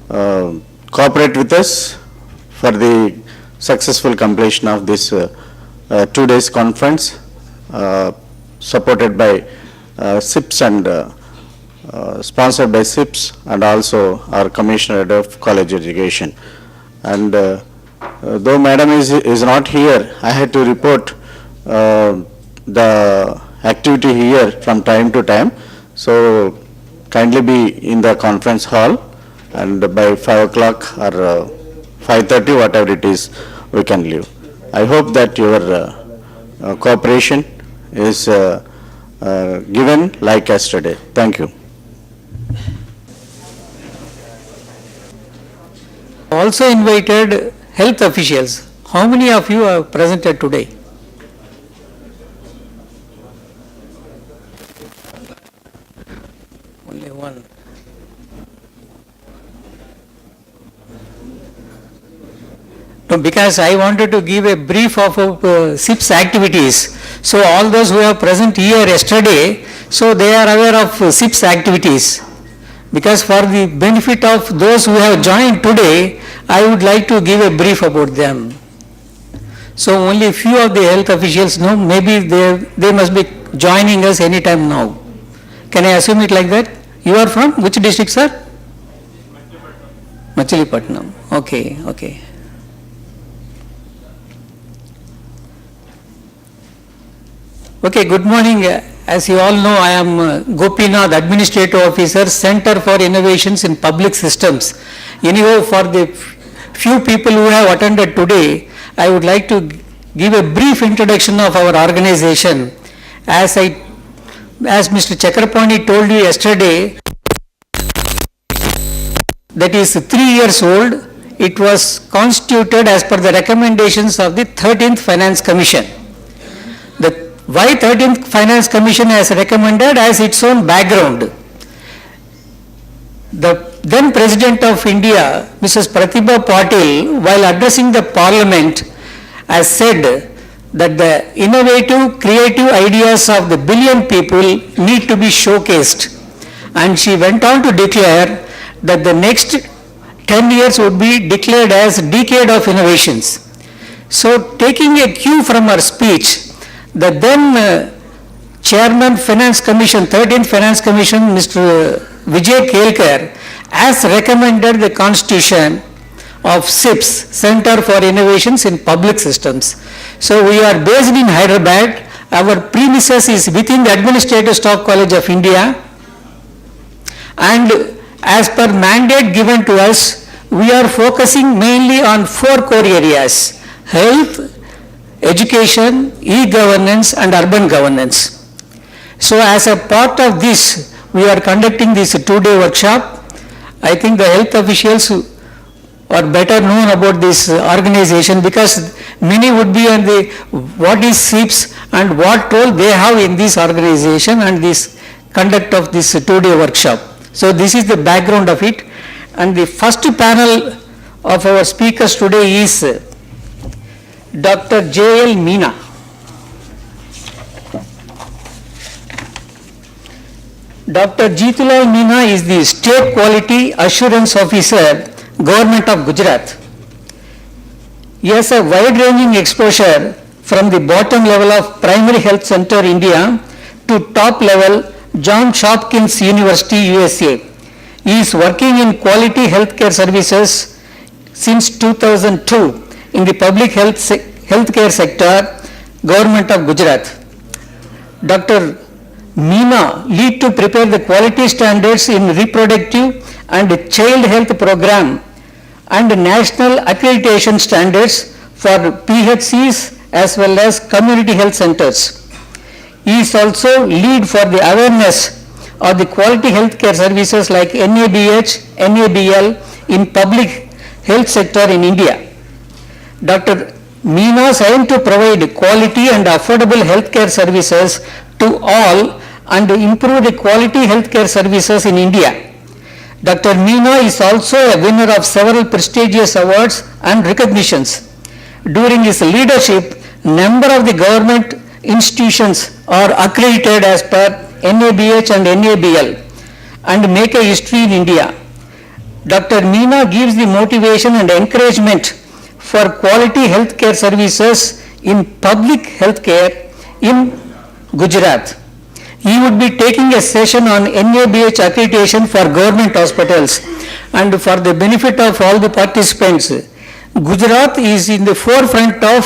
cooperate with us for the successful completion of this 2 days conference supported by SIPS and sponsored by SIPS and also our Commissioner of College Education. And though Madam is not here, I had to report the activity here from time to time. So kindly be in the conference hall, and by 5 o'clock or 5:30, whatever it is, we can leave. I hope that your cooperation is given like yesterday. Thank you. Also invited health officials. How many of you are presented today? Only one. No, because I wanted to give a brief of SIPS activities. So all those who are present here yesterday, so they are aware of SIPS activities. Because for the benefit of those who have joined today, I would like to give a brief about them. So only few of the health officials know, maybe they must be joining us anytime now. Can I assume it like that? You are from which district, sir? Machilipatnam. Okay, okay. Okay, good morning. As you all know, I am Gopinath, Administrative Officer, Center for Innovations in Public Systems. Anyhow, for the few people who have attended today, I would like to give a brief introduction of our organization. As Mr. Chakrapani told you yesterday, that is 3 years old. It was constituted as per the recommendations of the 13th Finance Commission. Why 13th Finance Commission has recommended as its own background? The then President of India, Mrs. Pratibha Patil, while addressing the Parliament, has said that the innovative, creative ideas of the billion people need to be showcased. And she went on to declare that the next 10 years would be declared as decade of innovations. So taking a cue from her speech, the then Chairman Finance Commission, 13th Finance Commission, Mr. Vijay Kelkar, has recommended the constitution of SIPS, Center for Innovations in Public Systems. So we are based in Hyderabad. Our premises is within the Administrative Staff College of India. And as per mandate given to us, we are focusing mainly on 4 core areas: health, education, e-governance and urban governance. So as a part of this, we are conducting this 2-day workshop. I think the health officials are better known about this organization, because many would be on the what is SIPS and what role they have in this organization and this conduct of this 2-day workshop. So this is the background of it. And the first panel of our speakers today is Dr. J.L. Meena. Dr. Jeetulal Meena is the State Quality Assurance Officer, Government of Gujarat. He has a wide-ranging exposure from the bottom level of Primary Health Center India to top level Johns Hopkins University USA. He is working in quality healthcare services since 2002 in the public healthcare sector, Government of Gujarat. Dr. Meena lead to prepare the quality standards in reproductive and child health program and national accreditation standards for PHCs as well as community health centers. He is also lead for the awareness of the quality healthcare services like NABH, NABL in public health sector in India. Dr. Meena's aim to provide quality and affordable healthcare services to all and improve the quality healthcare services in India. Dr. Meena is also a winner of several prestigious awards and recognitions. During his leadership, number of the government institutions are accredited as per NABH and NABL and make a history in India. Dr. Meena gives the motivation and encouragement for quality healthcare services in public healthcare in Gujarat. He would be taking a session on NABH accreditation for government hospitals, and for the benefit of all the participants, Gujarat is in the forefront of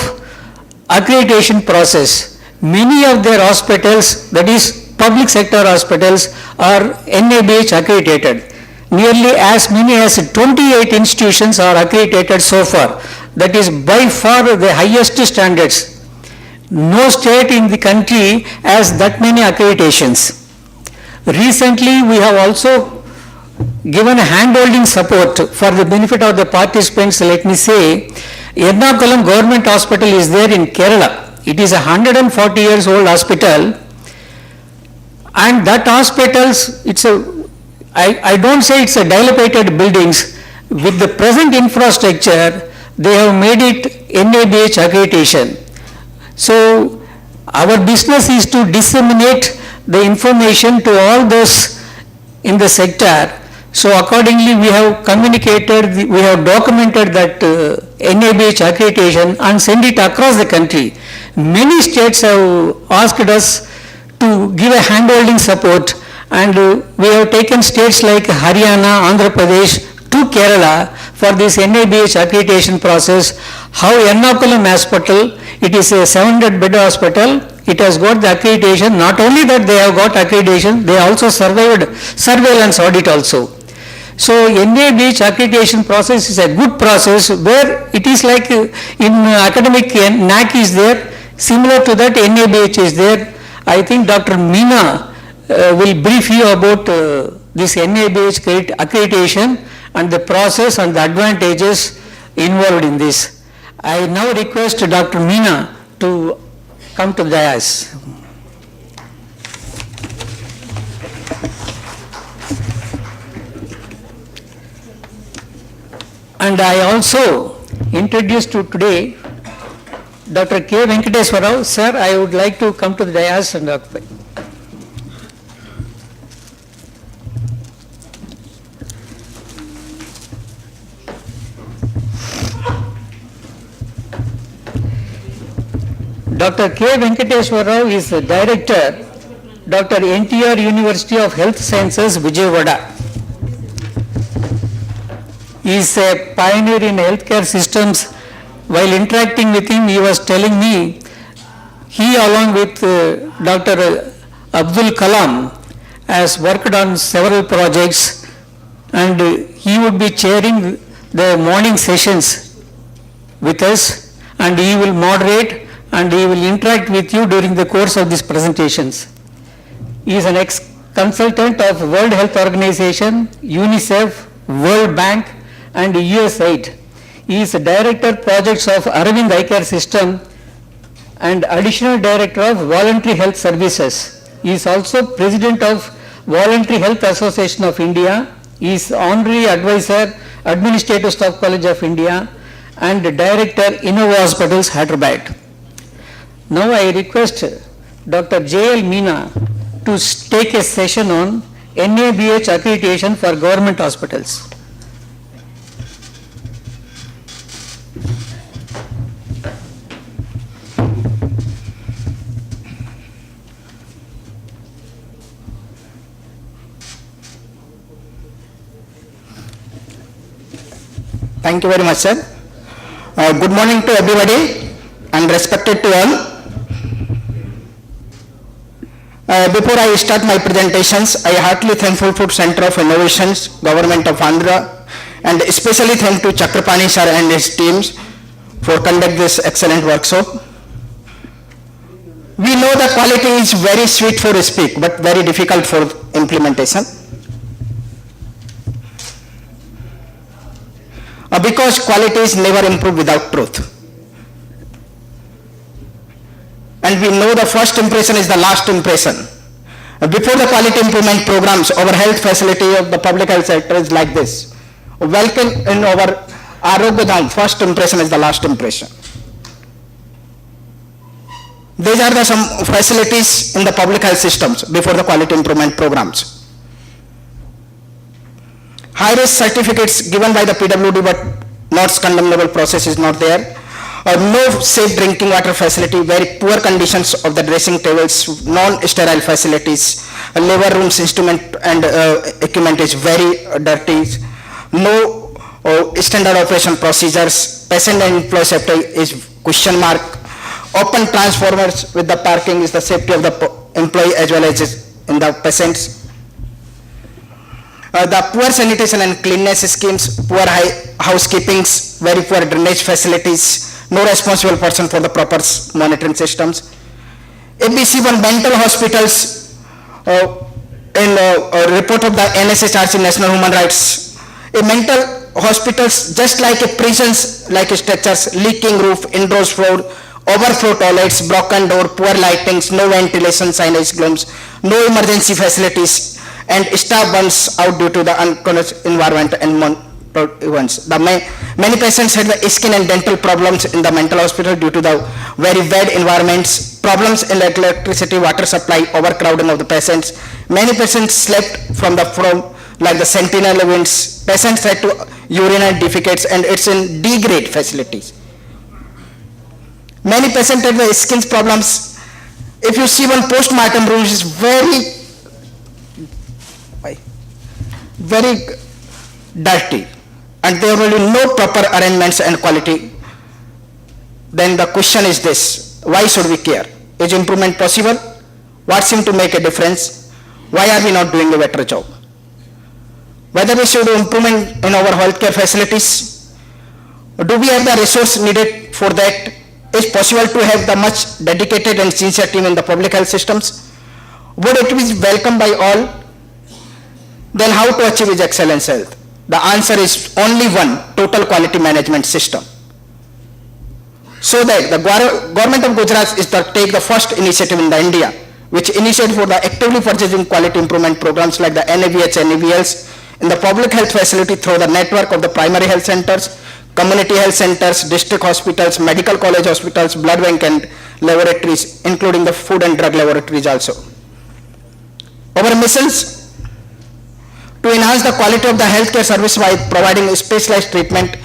accreditation process. Many of their hospitals, that is public sector hospitals, are NABH accredited. Nearly as many as 28 institutions are accredited so far. That is by far the highest standards. No state in the country has that many accreditations. Recently, we have also given a hand-holding support for the benefit of the participants. Let me say, Ernakulam Government Hospital is there in Kerala. It is a 140 years old hospital, and that hospitals, I don't say it's a dilapidated buildings. With the present infrastructure, they have made it NABH accreditation. So our business is to disseminate the information to all those in the sector. So accordingly, we have communicated, we have documented that NABH accreditation and send it across the country. Many states have asked us to give a hand-holding support, and we have taken states like Haryana, Andhra Pradesh to Kerala for this NABH accreditation process. How Ernakulam Hospital, it is a 700-bed hospital, it has got the accreditation. Not only that they have got accreditation, they also survived surveillance audit also. So NABH accreditation process is a good process where it is like in academic NAC is there, similar to that NABH is there. I think Dr. Meena will brief you about this NABH accreditation and the process and the advantages involved in this. I now request Dr. Meena to come to the dais. And I also introduced to today Dr. K. Venkateswara Rao. Sir, I would like to come to the dais and occupy. Dr. K. Venkateswara Rao is the Director, Dr. NTR University of Health Sciences, Vijayawada. He is a pioneer in healthcare systems. While interacting with him, he was telling me, he along with Dr. Abdul Kalam has worked on several projects, and he would be chairing the morning sessions with us, and he will moderate and he will interact with you during the course of these presentations. He is an ex-consultant of World Health Organization, UNICEF, World Bank, and USAID. He is a Director Projects of Aravind Eye Care System and Additional Director of Voluntary Health Services. He is also President of Voluntary Health Association of India. He is Honorary Advisor, Administrative Staff College of India, and Director, Innova Hospitals, Hyderabad. Now I request Dr. J.L. Meena to take a session on NABH accreditation for government hospitals. Thank you very much, sir. Good morning to everybody and respected to all. Before I start my presentations, I heartily thankful for Center of Innovations, Government of Andhra, and especially thank to Chakrapani sir and his teams for conduct this excellent workshop. We know the quality is very sweet for speak, but very difficult for implementation. Because quality is never improved without truth. And we know the first impression is the last impression. Before the quality improvement programs, our health facility of the public health sector is like this. Welcome in our Arogya Dham, first impression is the last impression. These are the some facilities in the public health systems before the quality improvement programs. High-risk certificates given by the PWD but not condemnable process is not there. No safe drinking water facility, very poor conditions of the dressing tables, non-sterile facilities, labor rooms, instrument and equipment is very dirty. No standard operation procedures, patient and employee safety is question mark. Open transformers with the parking is the safety of the employee as well as in the patients. The poor sanitation and cleanliness schemes, poor housekeepings, very poor drainage facilities, no responsible person for the proper monitoring systems. ABC1 mental hospitals, in a report of the NSHRC, National Human Rights, a mental hospitals just like a prisons, like structures, leaking roof, indoors floor, overflow toilets, broken door, poor lightings, no ventilation, signage glooms, no emergency facilities, and staff burns out due to the uncontrolled environment and events. Many patients had the skin and dental problems in the mental hospital due to the very bad environments, problems in electricity, water supply, overcrowding of the patients. Many patients slept from like the sentinel events. Patients had to urinate defecates and it's in D-grade facilities. Many patients have the skin problems. If you see one post-mortem room, is very dirty and there will be no proper arrangements and quality. Then the question is this: why should we care? Is improvement possible? What seems to make a difference? Why are we not doing a better job? Whether we should do improvement in our healthcare facilities? Do we have the resource needed for that? Is possible to have the much dedicated and sincere team in the public health systems? Would it be welcomed by all? Then how to achieve is excellence health? The answer is only one: total quality management system. So that the government of Gujarat is to take the first initiative in the India, which initiated for the actively purchasing quality improvement programs like the NABH, NABLs in the public health facility through the network of the primary health centers, community health centers, district hospitals, medical college hospitals, blood bank and laboratories, including the food and drug laboratories also. Our missions: to enhance the quality of the healthcare service by providing specialized treatment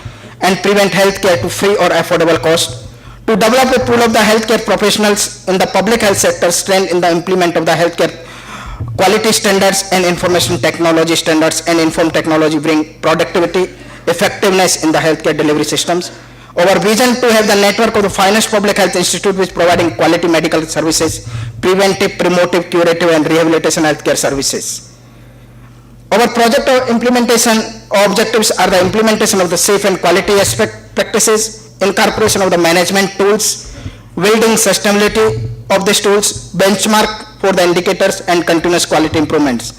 and prevent healthcare to free or affordable cost, to develop a pool of the healthcare professionals in the public health sector, strength in the implement of the healthcare quality standards and information technology standards, and informed technology bring productivity, effectiveness in the healthcare delivery systems. Our vision: to have the network of the finest public health institute which providing quality medical services, preventive, promotive, curative and rehabilitation healthcare services. Our project of implementation objectives are the implementation of the safe and quality aspect practices, incorporation of the management tools, building sustainability of these tools, benchmark for the indicators and continuous quality improvements.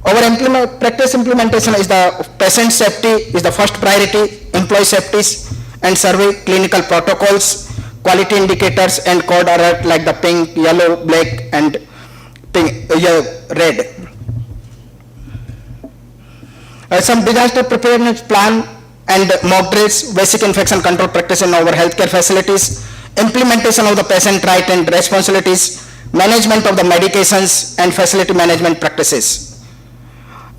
Our practice implementation is the patient safety is the first priority, employee safety and survey, clinical protocols, quality indicators and code alert like the pink, yellow, black and pink, red. Some disaster preparedness plan and mock drills, basic infection control practice in our healthcare facilities, implementation of the patient right and responsibilities, management of the medications and facility management practices.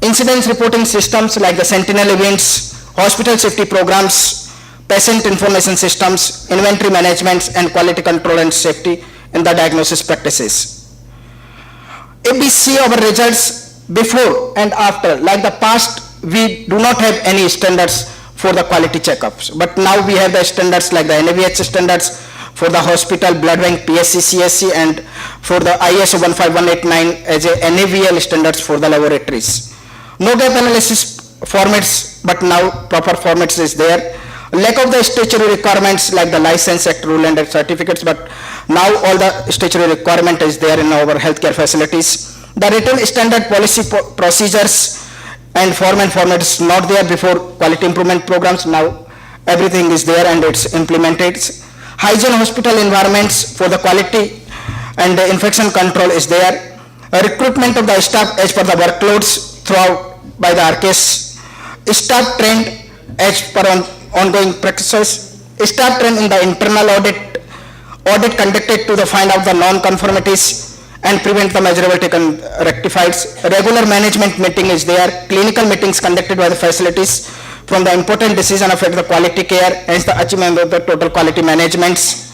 Incidents reporting systems like the sentinel events, hospital safety programs, patient information systems, inventory management and quality control and safety in the diagnosis practices. If we see our results before and after, like the past, we do not have any standards for the quality checkups, but now we have the standards like the NABH standards for the hospital, blood bank, PSC, CSC and for the ISO 15189 as a NAVL standards for the laboratories. No gap analysis formats, but now proper formats is there. Lack of the statutory requirements like the License Act rule and certificates, but now all the statutory requirement is there in our healthcare facilities. The written standard policy procedures and format is not there before quality improvement programs. Now everything is there and it's implemented. Hygiene hospital environments for the quality and the infection control is there. Recruitment of the staff as per the workloads throughout by the RKS. Staff trained as per ongoing practices. Staff trained in the internal audit conducted to find out the non-conformities and prevent the measurable taken rectified. Regular management meeting is there, clinical meetings conducted by the facilities from the important decision affect the quality care, hence the achievement of the total quality managements.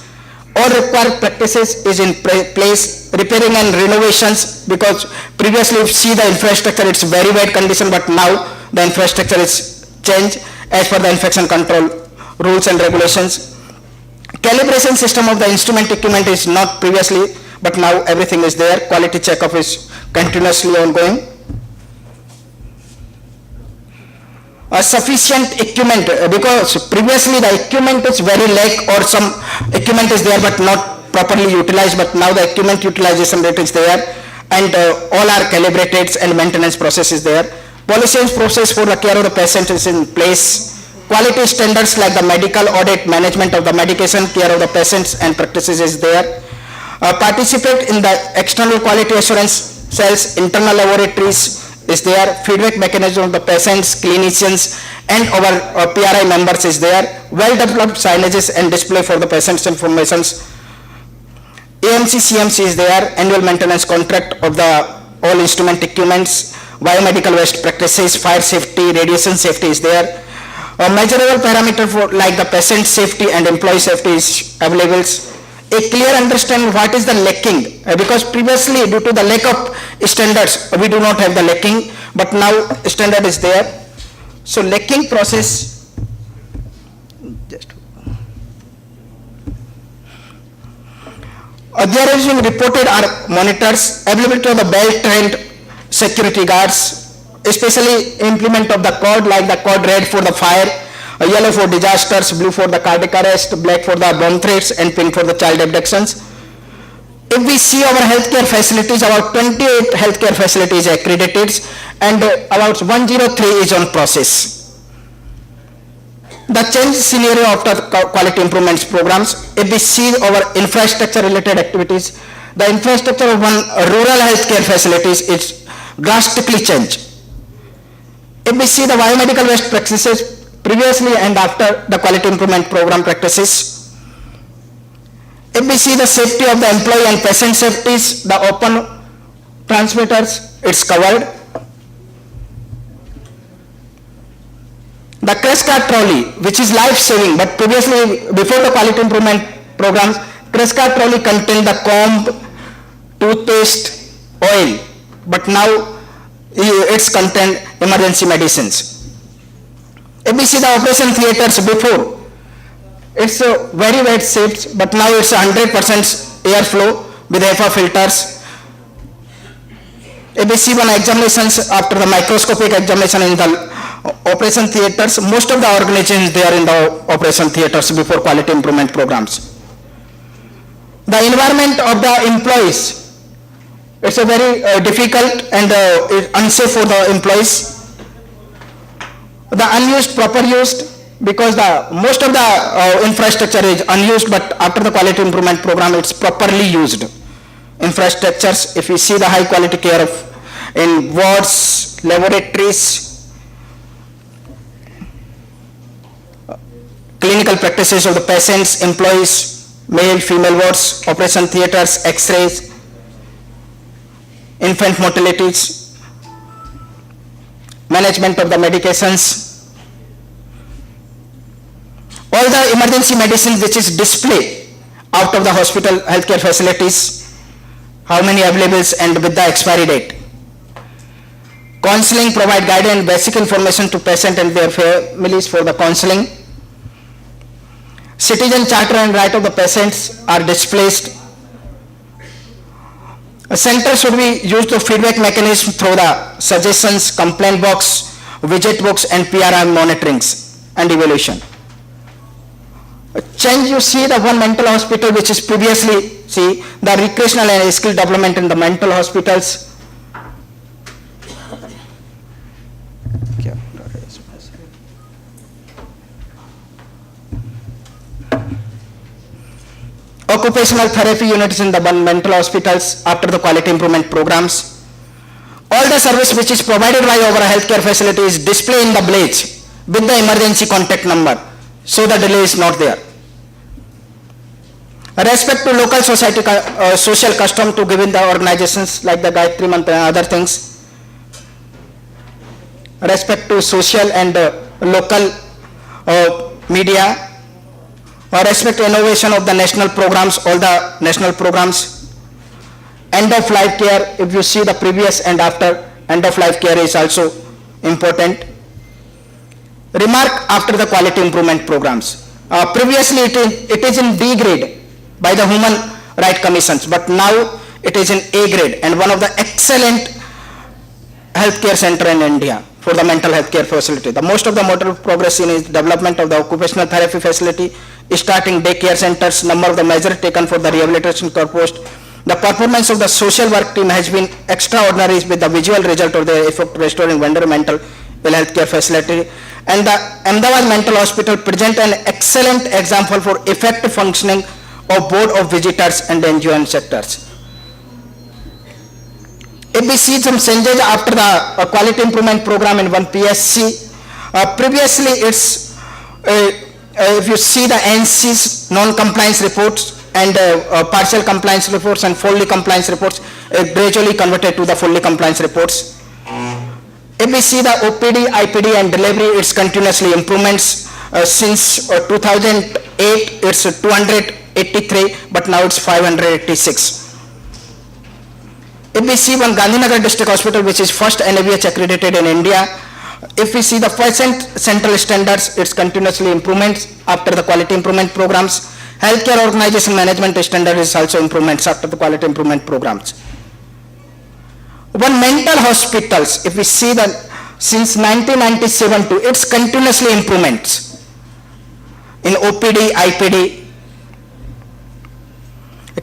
All required practices is in place, repairing and renovations, because previously if you see the infrastructure, it's very bad condition, but now the infrastructure is changed as per the infection control rules and regulations. Calibration system of the instrument equipment is not previously, but now everything is there. Quality checkup is continuously ongoing. Sufficient equipment, because previously the equipment is very lack, or some equipment is there but not properly utilized, but now the equipment utilization rate is there, and all are calibrated and maintenance process is there. Policy and process for the care of the patient is in place. Quality standards like the medical audit, management of the medication, care of the patients and practices is there. Participate in the external quality assurance cells, internal laboratories is there, feedback mechanism of the patients, clinicians and our PRI members is there, well-developed signages and display for the patients' informations. AMC, CMC is there, annual maintenance contract of the all instrument equipments, biomedical waste practices, fire safety, radiation safety is there. A measurable parameter for like the patient safety and employee safety is available. A clear understanding what is the lacking, because previously due to the lack of standards we do not have the lacking, but now standard is there. So lacking process, there is being reported are monitors, availability of the well-trained security guards, especially implement of the code like the code red for the fire, yellow for disasters, blue for the cardiac arrest, black for the bomb threats and pink for the child abductions. If we see our healthcare facilities, about 28 healthcare facilities accredited and about 103 is on process. The change scenario after quality improvements programs, if we see our infrastructure related activities, the infrastructure of one rural healthcare facilities is drastically changed. If we see the biomedical waste practices previously and after the quality improvement program practices, if we see the safety of the employee and patient safeties, the open transmitters, it's covered. The crash cart trolley, which is life-saving, but previously, before the quality improvement programs, crash cart trolley contained the comb, toothpaste, oil, but now it's contained emergency medicines. If we see the operation theaters before, it's very wet seats, but now it's 100% airflow with HEPA filters. If we see one examinations after the microscopic examination in the operation theaters, most of the organizations they are in the operation theaters before quality improvement programs. The environment of the employees, it's a very difficult and unsafe for the employees. The unused, proper used, because the most of the infrastructure is unused, but after the quality improvement program it's properly used. Infrastructures, if you see the high quality care of in wards, laboratories, clinical practices of the patients, employees, male, female wards, operation theaters, x-rays, infant mortalities, management of the medications, all the emergency medicines which is displayed out of the hospital healthcare facilities, how many available and with the expiry date. Counseling, provide guidance, basic information to patient and their families for the counseling. Citizen charter and right of the patients are displayed. A center should be used to feedback mechanism through the suggestions, complaint box, widget box and PRI monitorings and evaluation. A change, you see the one mental hospital which is previously, see the recreational and skill development in the mental hospitals. Occupational therapy units in the mental hospitals after the quality improvement programs. All the service which is provided by our healthcare facility is displayed in the blaze with the emergency contact number, so the delay is not there. Respect to local society, social custom to given the organizations like the Gayatri Mantra and other things. Respect to social and local media. Respect to innovation of the national programs, all the national programs. End of life care, if you see the previous and after, end of life care is also important. Remark after the quality improvement programs. Previously it is in B grade by the Human Rights Commissions, but now it is in A grade and one of the excellent healthcare center in India for the mental health care facility. The most of the model progress in is development of the occupational therapy facility, starting daycare centers, number of the measures taken for the rehabilitation purpose. The performance of the social work team has been extraordinary with the visual result of the effort restoring vendor mental health care facility. And the Ahmedabad Mental Hospital present an excellent example for effective functioning of board of visitors and NGO sectors. If we see some changes after the quality improvement program in one PSC, previously it's, if you see the NC's non-compliance reports and partial compliance reports and fully compliance reports, gradually converted to the fully compliance reports. If we see the OPD, IPD and delivery, it's continuously improvements. Since 2008, it's 283, but now it's 586. If we see one Gandhinagar District Hospital, which is first NABH accredited in India, if we see the present central standards, it's continuously improvements after the quality improvement programs. Healthcare organization management standard is also improvements after the quality improvement programs. One mental hospitals, if we see that since 1997 to its continuously improvements in OPD, IPD.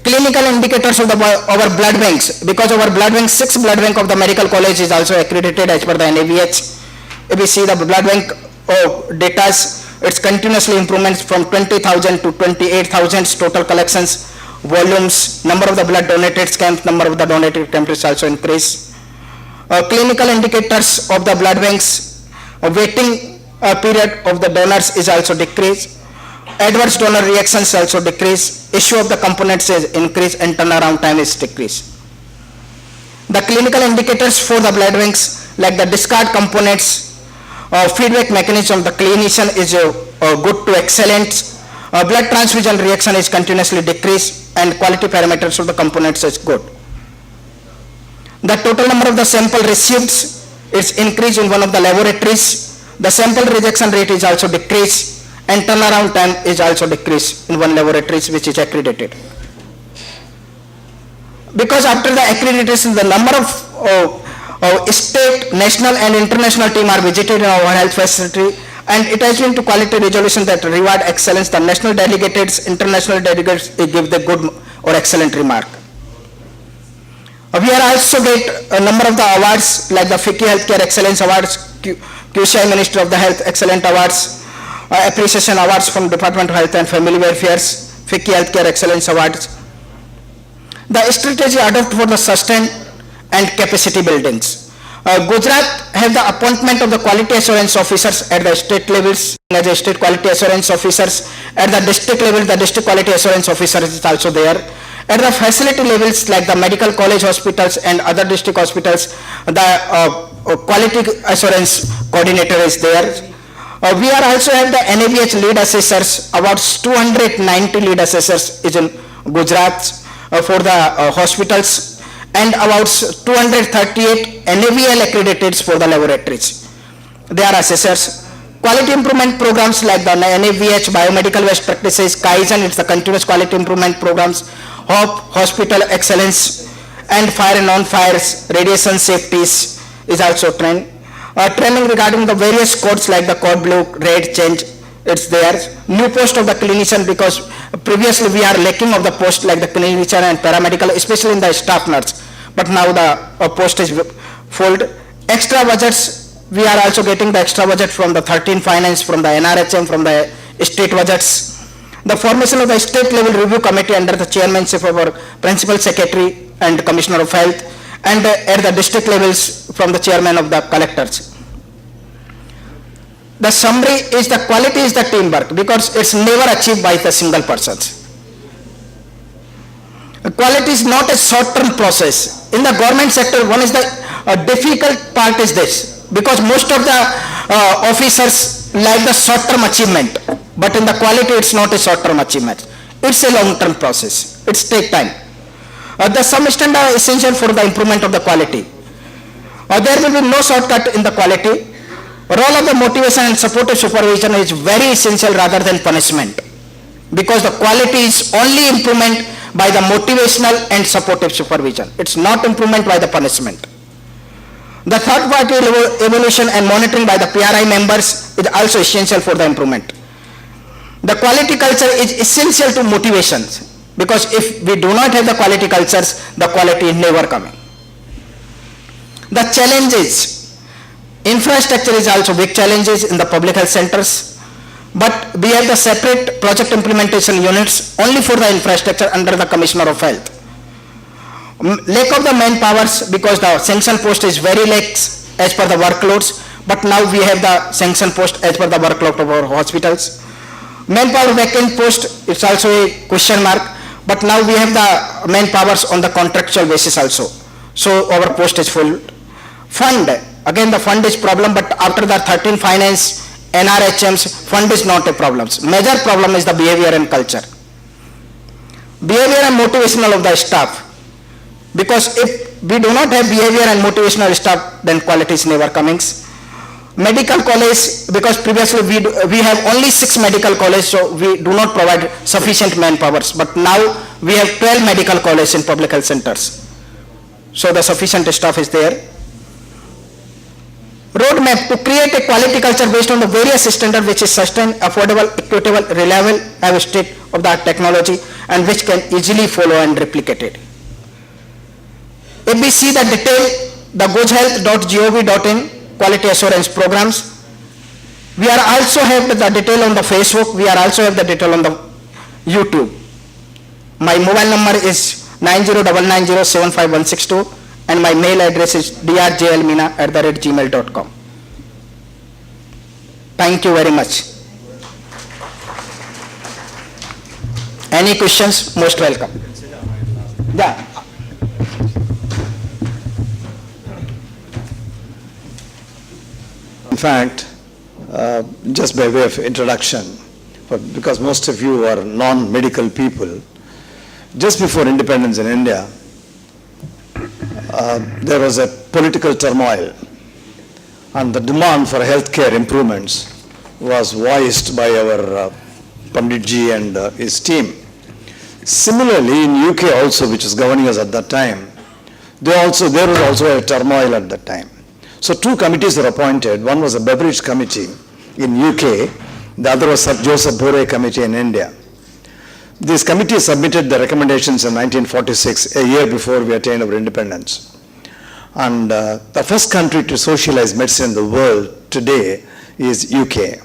Clinical indicators of our blood banks, because our blood bank, 6 blood bank of the medical college is also accredited as per the NABH. If we see the blood bank data, it's continuously improvements from 20,000 to 28,000 total collections, volumes, number of the blood donated camps, number of the donated camps is also increased. Clinical indicators of the blood banks, waiting period of the donors is also decreased. Adverse donor reactions also decrease, issue of the components is increased and turnaround time is decreased. The clinical indicators for the blood banks like the discard components, feedback mechanism of the clinician is good to excellent, blood transfusion reaction is continuously decreased and quality parameters of the components is good. The total number of the sample received is increased in one of the laboratories, the sample rejection rate is also decreased and turnaround time is also decreased in one laboratory which is accredited. Because after the accreditation, the number of state, national and international team are visited in our health facility and it has been to quality resolution that reward excellence. The national delegates, international delegates give the good or excellent remark. We are also get a number of the awards like the FICCI Healthcare Excellence Awards, QCI Minister of the Health Excellent Awards, appreciation awards from Department of Health and Family Welfare, FICCI Healthcare Excellence Awards. The strategy adopted for the sustain and capacity buildings. Gujarat have the appointment of the quality assurance officers at the state levels as a state quality assurance officers. At the district level, the district quality assurance officer is also there. At the facility levels like the medical college hospitals and other district hospitals, the quality assurance coordinator is there. We are also have the NABH lead assessors, about 290 lead assessors is in Gujarat for the hospitals and about 238 NABL accredited for the laboratories. They are assessors. Quality improvement programs like the NABH biomedical best practices, Kaizen, it's the continuous quality improvement programs, HOP, hospital excellence and fire and non-fires, radiation safeties is also trained. Training regarding the various codes like the code blue, red, change, it's there. New post of the clinician because previously we are lacking of the post like the clinician and paramedical, especially in the staff nurse. But now the post is filled. Extra budgets, we are also getting the extra budget from the 13 finance, from the NRHM, from the state budgets. The formation of the state level review committee under the chairmanship of our principal secretary and commissioner of health and at the district levels from the chairman of the collectors. The summary is the quality is the teamwork because it's never achieved by the single persons. Quality is not a short-term process. In the government sector, one is the difficult part is this, because most of the officers like the short-term achievement, but in the quality it's not a short-term achievement. It's a long-term process. It's take time. The some standard are essential for the improvement of the quality. There will be no shortcut in the quality. Role of the motivation and supportive supervision is very essential rather than punishment, because the quality is only improvement by the motivational and supportive supervision. It's not improvement by the punishment. The third party evaluation and monitoring by the PRI members is also essential for the improvement. The quality culture is essential to motivations, because if we do not have the quality cultures, the quality is never coming. The challenges, infrastructure is also big challenges in the public health centers, but we have the separate project implementation units only for the infrastructure under the Commissioner of Health. Lack of the manpowers, because the sanction post is very less as per the workloads, but now we have the sanction post as per the workload of our hospitals. Manpower vacant post is also a question mark, but now we have the manpowers on the contractual basis also. So our post is full. Fund, again the fund is problem, but after the 13 finance, NRHMs, fund is not a problem. Major problem is the behavior and culture. Behavior and motivational of the staff. Because if we do not have behavior and motivational staff, then quality is never coming. Medical college, because previously we have only 6 medical colleges, so we do not provide sufficient manpowers. But now we have 12 medical colleges in public health centers. So the sufficient staff is there. Roadmap to create a quality culture based on the various standards which is sustained, affordable, equitable, reliable, have a state of the art technology, and which can easily follow and replicate it. If we see the detail, the gojhealth.gov.in quality assurance programs, we are also have the detail on the Facebook, we are also have the detail on the YouTube. My mobile number is 9099075162 and my mail address is drjlmeena@gmail.com. Thank you very much. Any questions? Most welcome. Yeah. In fact, just by way of introduction, because most of you are non-medical people, just before independence in India, there was a political turmoil, and the demand for healthcare improvements was voiced by our Panditji and his team. Similarly, in UK also, which was governing us at that time, there was also a turmoil at that time. So 2 committees were appointed. One was a Beveridge Committee in UK, the other was Sir Joseph Bore Committee in India. This committee submitted the recommendations in 1946, a year before we attained our independence. And the first country to socialize medicine in the world today is UK.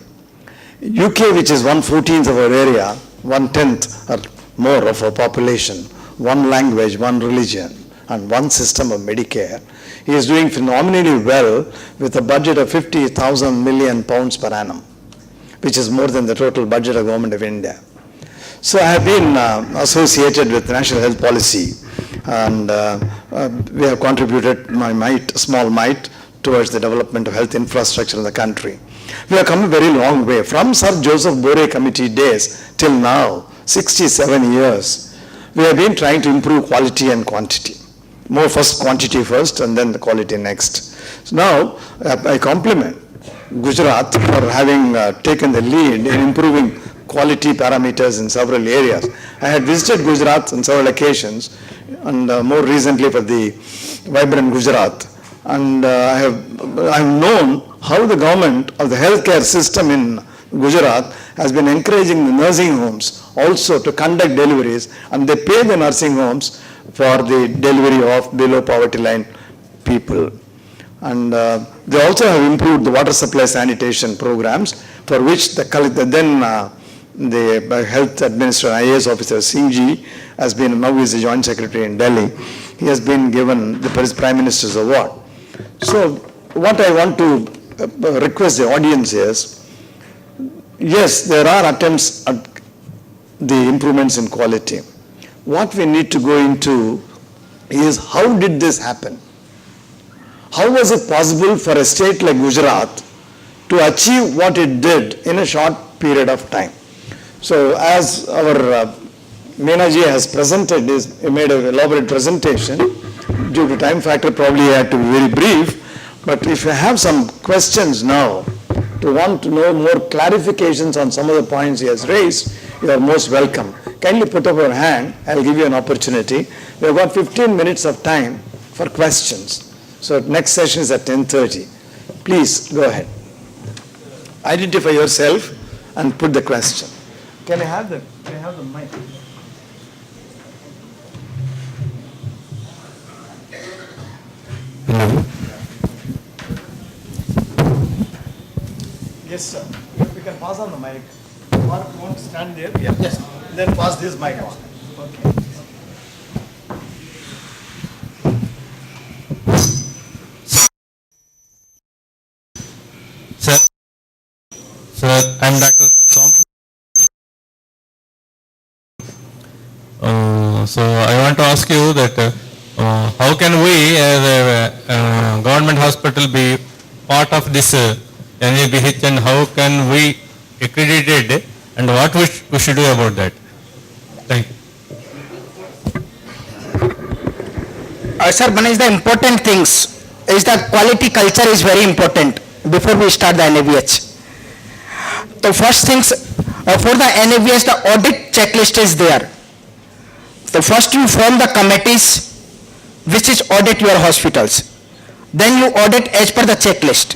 UK, which is 1/14 of our area, 1/10 or more of our population, 1 language, 1 religion, and 1 system of Medicare, he is doing phenomenally well with a budget of 50,000 million pounds per annum, which is more than the total budget of Government of India. So I have been associated with national health policy, and we have contributed my small mite towards the development of health infrastructure in the country. We have come a very long way from Sir Joseph Bore Committee days till now, 67 years. We have been trying to improve quality and quantity. More first quantity first and then the quality next. So now I compliment Gujarat for having taken the lead in improving quality parameters in several areas. I had visited Gujarat on several occasions, and more recently for the Vibrant Gujarat. And I have known how the government of the healthcare system in Gujarat has been encouraging the nursing homes also to conduct deliveries, and they pay the nursing homes for the delivery of below poverty line people. And they also have improved the water supply sanitation programs, for which the health administrator, IAS officer Singhji, has been, now is the joint secretary in Delhi. He has been given the Prime Minister's Award. So what I want to request the audience is, yes, there are attempts at the improvements in quality, what we need to go into is how did this happen? How was it possible for a state like Gujarat to achieve what it did in a short period of time? So as our Meenaji has presented, he made an elaborate presentation. Due to time factor, probably I had to be very brief. But if you have some questions now, to want to know more clarifications on some of the points he has raised, you are most welcome. Kindly put up your hand, I'll give you an opportunity. We have got 15 minutes of time for questions. So next session is at 10:30. Please go ahead. Identify yourself and put the question. Can I have the mic? Yes, sir. We can pass on the mic. Mark won't stand there. Yeah. Yes. Then pass this mic on. Okay. Sir, I'm Dr. Som. So I want to ask you that how can we as a government hospital be part of this NABH, and how can we accredit it, and what we should do about that? Thank you. Sir, one is the important things is the quality culture is very important before we start the NABH. The first things for the NABH, the audit checklist is there. So first you form the committees which is audit your hospitals. Then you audit as per the checklist.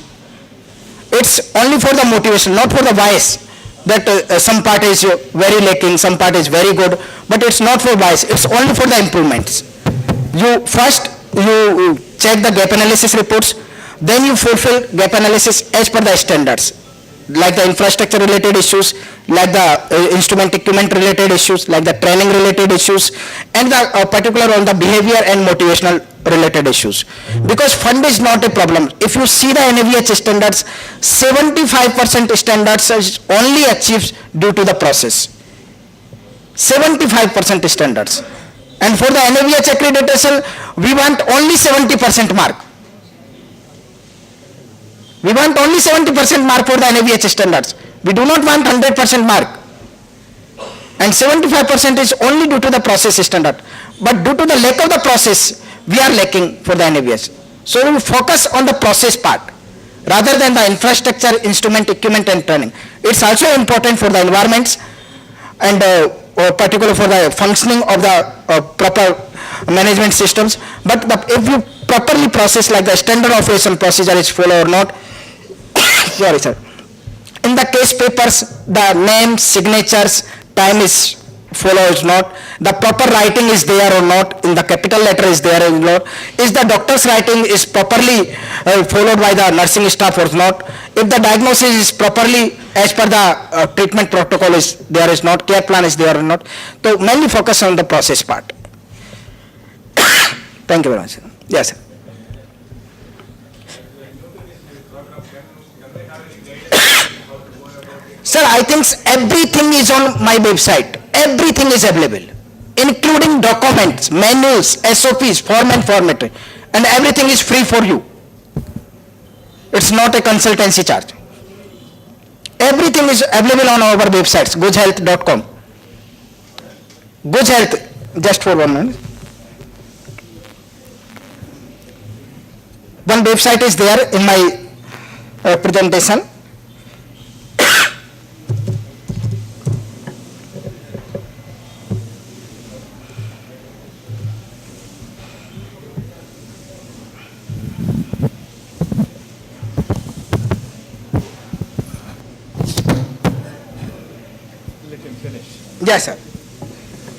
It's only for the motivation, not for the bias that some part is very lacking, some part is very good, but it's not for bias, it's only for the improvements. You check the gap analysis reports, then you fulfill gap analysis as per the standards, like the infrastructure related issues, like the instrument equipment related issues, like the training related issues, and the particular on the behavior and motivational related issues. Because fund is not a problem. If you see the NABH standards, 75% standards is only achieved due to the process. 75% standards. And for the NABH accreditation, we want only 70% mark. We want only 70% mark for the NABH standards. We do not want 100% mark. And 75% is only due to the process standard. But due to the lack of the process, we are lacking for the NABH. So we focus on the process part rather than the infrastructure, instrument, equipment and training. It's also important for the environments and particular for the functioning of the proper management systems. But if you properly process, like the standard operation procedure is followed or not, sorry sir, in the case papers, the name, signatures, time is followed or not, the proper writing is there or not, in the capital letter is there or not, is the doctor's writing is properly followed by the nursing staff or not, if the diagnosis is properly as per the treatment protocol is there is not, care plan is there or not. So mainly focus on the process part. Thank you very much, sir. Yes, sir. Sir, I think everything is on my website. Everything is available, including documents, manuals, SOPs, form and format, and everything is free for you. It's not a consultancy charge. Everything is available on our websites, gujhealth.com. Guj Health, just for 1 minute. One website is there in my presentation. Yes, sir.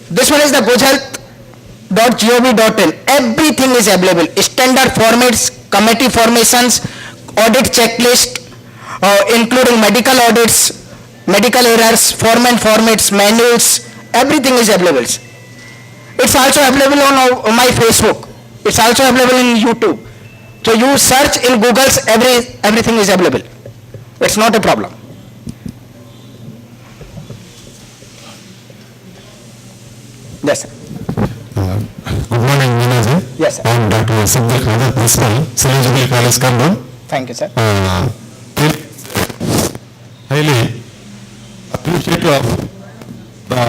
This one is the gujhealth.gov.in. Everything is available. Standard formats, committee formations, audit checklist, including medical audits, medical errors, form and formats, manuals, everything is available. It's also available on my Facebook. It's also available in YouTube. So you search in Google's, everything is available. It's not a problem. Yes, sir. Yes, sir. I am Dr. Siddiq Khader, Principal, Syllogically College, Kandam. Thank you, sir. Highly appreciative of the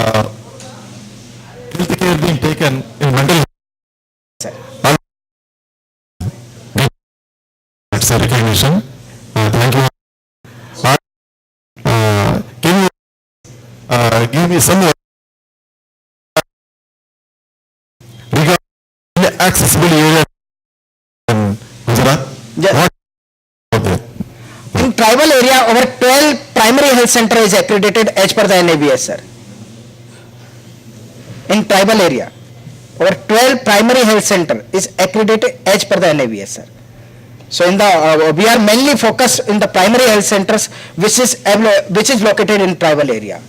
health care being taken in mental Sir. It's a recognition. Thank you. Can you give me some regarding the accessible area in Gujarat? Yes. What about that? In tribal area, our 12 primary health center is accredited as per the NABS, sir. In tribal area, our 12 primary health center is accredited as per the NABS, sir. So in the, we are mainly focused in the primary health centers which is located in tribal area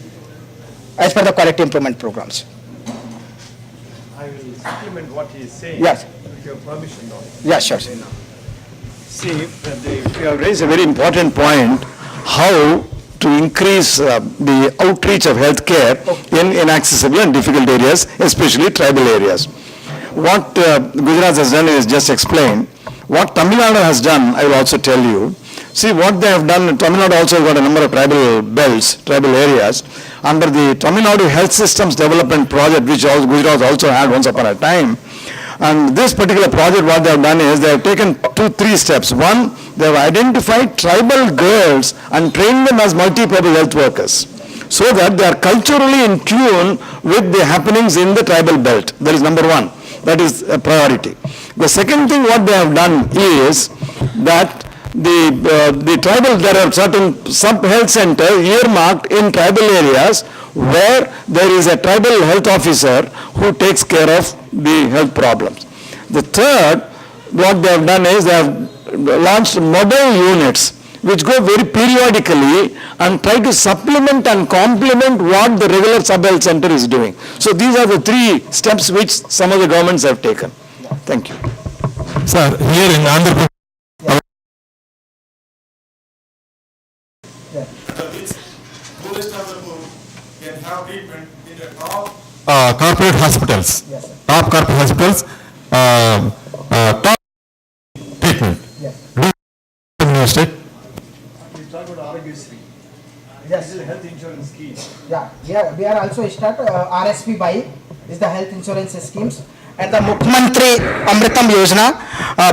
as per the quality improvement programs. I will supplement what he is saying. Yes. With your permission, Doctor. Yeah, sure, sir. See, you have raised a very important point, how to increase the outreach of healthcare in inaccessible and difficult areas, especially tribal areas. What Gujarat has done is just explained. What Tamil Nadu has done, I will also tell you. See, what they have done, Tamil Nadu also got a number of tribal belts, tribal areas. Under the Tamil Nadu Health Systems Development Project, which Gujarat also had once upon a time, and this particular project, what they have done is, they have taken 2-3 steps. One, they have identified tribal girls and trained them as multi-purpose health workers, so that they are culturally in tune with the happenings in the tribal belt. That is number one. That is a priority. The second thing what they have done is that the tribal, there are certain sub-health centers earmarked in tribal areas where there is a tribal health officer who takes care of the health problems. The third, what they have done is they have launched mobile units which go very periodically and try to supplement and complement what the regular sub-health center is doing. So these are the 3 steps which some of the governments have taken. Thank you. Sir, here in Andhra Pradesh, corporate hospitals, top corporate hospitals, top treatment. Do you administrate? Yes. Health insurance scheme. Yeah, we are also start RSP buy is the health insurance schemes, and the Mukhyamantri Amritam Yojana,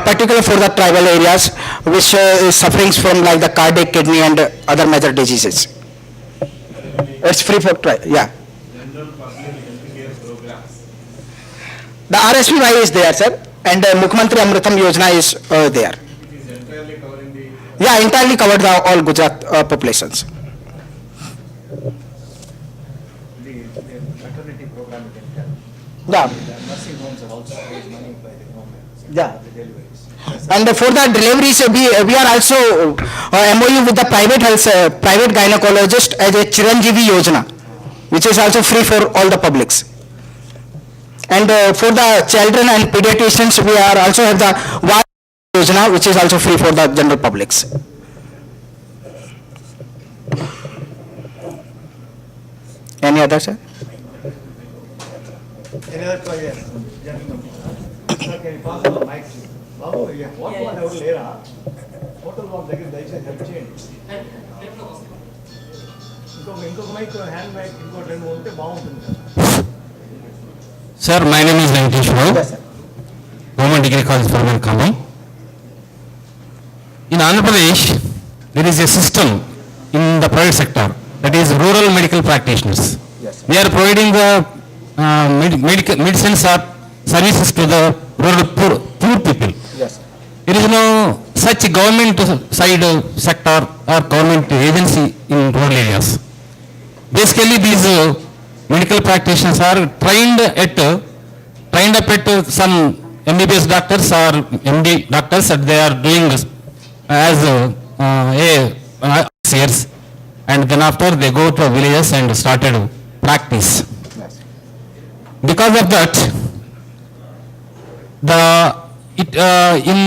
particularly for the tribal areas which is suffering from like the cardiac, kidney and other major diseases. It's free for yeah. The RSP buy is there, sir, and Mukhyamantri Amritam Yojana is there. Yeah, entirely covered the all Gujarat populations. Maternity program you can tell. Yeah. The nursing homes are also paid money by the government. Yeah. The deliveries. And for the deliveries, we are also MOU with the private gynecologist as a Chiranjeevi Yojana, which is also free for all the publics. And for the children and pediatricians, we are also have the Vajra Yojana, which is also free for the general publics. Any other, sir? Any other question? Gentlemen. Sir, can you pass on the mic to Babu, yeah, what one ఎవరు లేరా hotel వాళ్ళ దగ్గర దయచేసి help చేయండి ఇంకొక mic hand mic ఇంకోటి 2 ఉంటే బాగుంటుంది కదా. Sir, my name is Venkatesh Rao, Yes, sir. Government Degree College, Parliament, Kandam. In Andhra Pradesh, there is a system in the private sector, that is rural medical practitioners. Yes. They are providing the medicines or services to the rural poor people. Yes. There is no such government side sector or government agency in rural areas. Basically, these medical practitioners are trained up at some MBBS doctors or MD doctors, that they are doing as years, and then after they go to villages and started practice. Because of that, in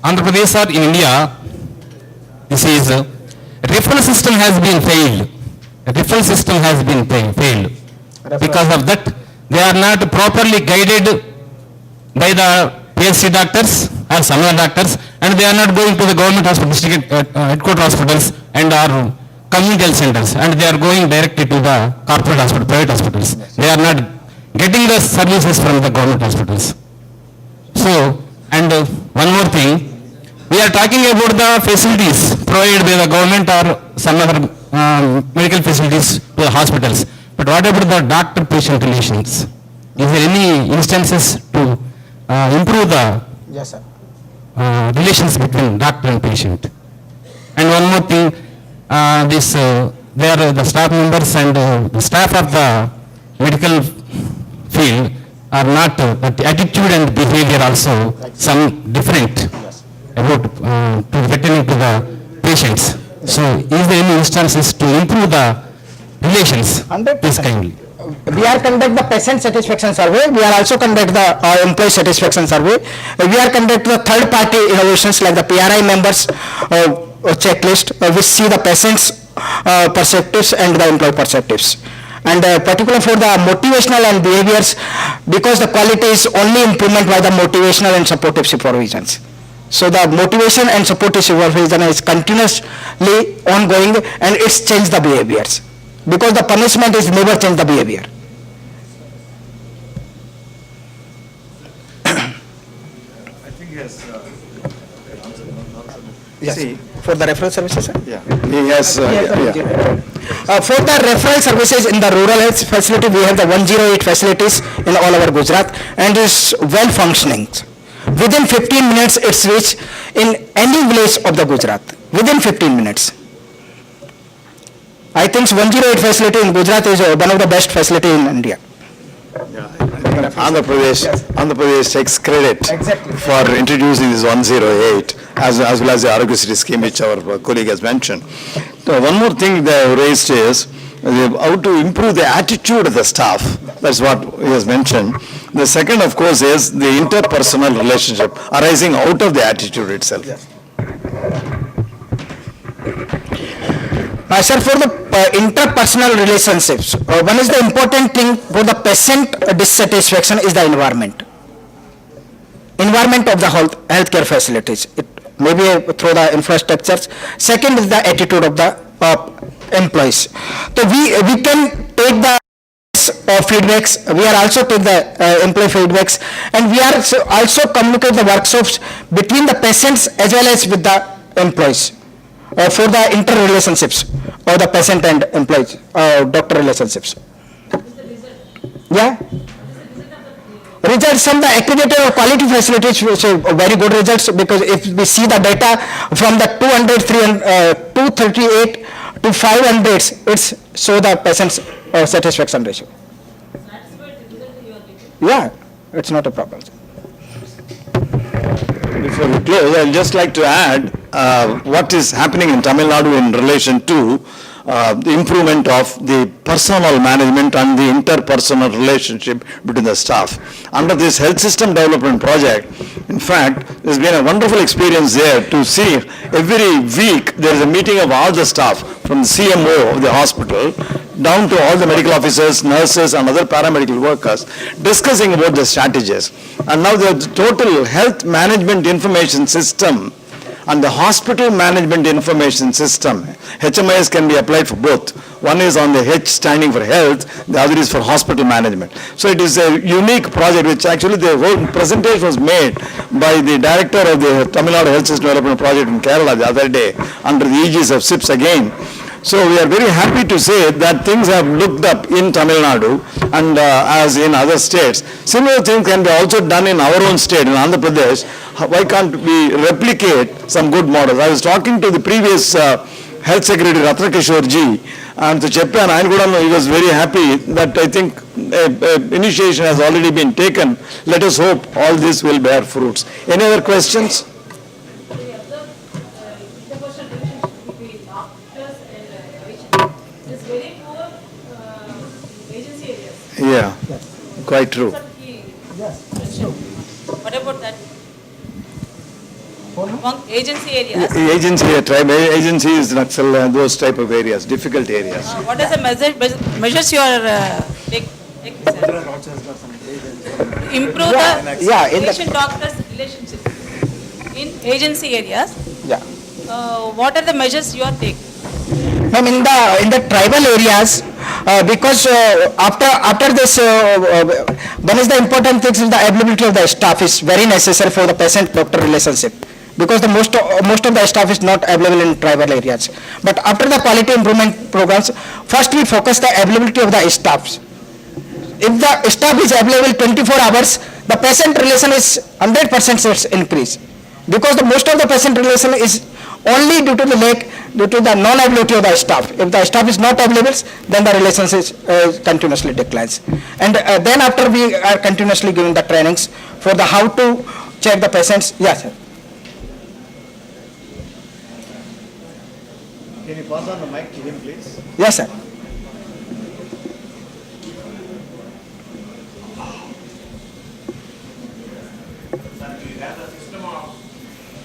Andhra Pradesh or in India, this is referral system has been failed. Referral system has been failed. Because of that, they are not properly guided by the PSC doctors or some other doctors, and they are not going to the government hospital, district headquarter hospitals and our community health centers, and they are going directly to the corporate hospital, private hospitals. They are not getting the services from the government hospitals. So, and one more thing, we are talking about the facilities provided by the government or some other medical facilities to the hospitals. But what about the doctor-patient relations? Is there any instances to improve the Yes, sir. relations between doctor and patient? And one more thing, there the staff members and the staff of the medical field are not, the attitude and behavior also some different about to getting into the patients. So is there any instances to improve the relations? 100%. Please kindly. We are conduct the patient satisfaction survey, we are also conduct the employee satisfaction survey. We are conduct the third party innovations like the PRI members checklist, which see the patient's perspectives and the employee perspectives. And particular for the motivational and behaviors, because the quality is only improvement by the motivational and supportive supervisions. So the motivation and supportive supervision is continuously ongoing and it's changed the behaviors. Because the punishment is never change the behavior. Yes, for the referral services, sir? Yeah, he has, yeah. For the referral services in the rural health facility, we have the 108 facilities in all over Gujarat and is well functioning. Within 15 minutes, it's reached in any village of the Gujarat, within 15 minutes. I think 108 facility in Gujarat is one of the best facility in India. Andhra Pradesh takes credit Exactly. for introducing this 108 as well as the Arogya City scheme which our colleague has mentioned. So one more thing they have raised is how to improve the attitude of the staff. That's what he has mentioned. The second, of course, is the interpersonal relationship arising out of the attitude itself. Sir, for the interpersonal relationships, one is the important thing for the patient dissatisfaction is the environment. Environment of the healthcare facilities. It may be through the infrastructures. Second is the attitude of the employees. So we can take the feedbacks, we are also take the employee feedbacks, and we are also communicate the workshops between the patients as well as with the employees. For the interrelationships of the patient and employees, doctor relationships. Yeah. Results from the accredited or quality facilities, which are very good results, because if we see the data from the 238 to 500, it's show the patient's satisfaction ratio. Yeah, it's not a problem. Before we close, I'd just like to add what is happening in Tamil Nadu in relation to the improvement of the personal management and the interpersonal relationship between the staff. Under this health system development project, in fact, there's been a wonderful experience there to see every week there is a meeting of all the staff from the CMO of the hospital down to all the medical officers, nurses and other paramedical workers discussing about the strategies. And now the total health management information system and the hospital management information system, HMIS can be applied for both. One is on the H standing for health, the other is for hospital management. So it is a unique project which actually the whole presentation was made by the director of the Tamil Nadu Health System Development Project in Kerala the other day under the aegis of SIPS again. So we are very happy to say that things have looked up in Tamil Nadu and as in other states. Similar things can be also done in our own state, in Andhra Pradesh. Why can't we replicate some good models? I was talking to the previous Health Secretary Ratnakishore ji, and to Cheppan, he was very happy that I think initiation has already been taken. Let us hope all this will bear fruits. Any other questions? Yeah, quite true. What about that? Among agency areas, Agency, tribe agencies, Naxal, those type of areas, difficult areas. what is the measures you are taking? improve the Yeah, in the- patient doctors relationship in agency areas. Yeah. What are the measures you are taking? Ma'am, in the tribal areas, because after this, one is the important thing is the availability of the staff is very necessary for the patient-doctor relationship. Because the most of the staff is not available in tribal areas. But after the quality improvement programs, first we focus the availability of the staffs. If the staff is available 24 hours, the patient relation is 100% increase. Because the most of the patient relation is only due to the non-availability of the staff. If the staff is not available, then the relationship continuously declines. And then after we are continuously giving the trainings for the how to check the patients. Yes, sir. Can you pass on the mic to him, please? Yes, sir. We have a system of